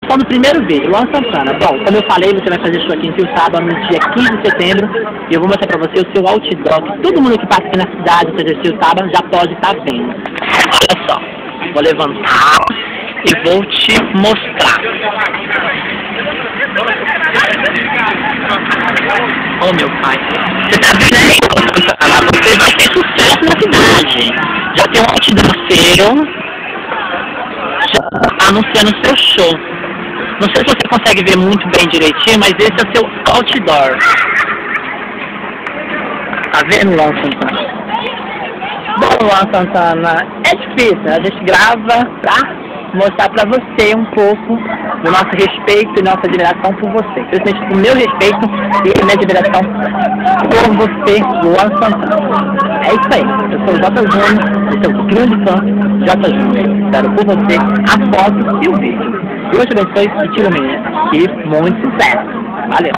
Então, no primeiro vídeo, Luan Santana. Bom, como eu falei, você vai fazer show aqui em Piuçaba no dia 15 de setembro. E eu vou mostrar pra você o seu outdoor, que todo mundo que passa aqui na cidade, ou seja, Piuçaba, já pode estar vendo. Olha só, vou levantar e vou te mostrar. Oh, meu pai. Você tá vendo aí, Luan Santana? Você vai ter sucesso na cidade. Já tem um outdoor seu, anunciando seu show. Não sei se você consegue ver muito bem direitinho, mas esse é o seu outdoor. Tá vendo, Luan Santana? Bom, Luan Santana, é difícil, a gente grava pra mostrar pra você um pouco do nosso respeito e nossa admiração por você. Principalmente o meu respeito e a minha admiração por você, Luan Santana. É isso aí, eu sou o J. Júnior, eu sou o grande fã J. Júnior. Espero por você a foto e o vídeo. Deus te abençoe e te ilumine. E muito sucesso. Valeu.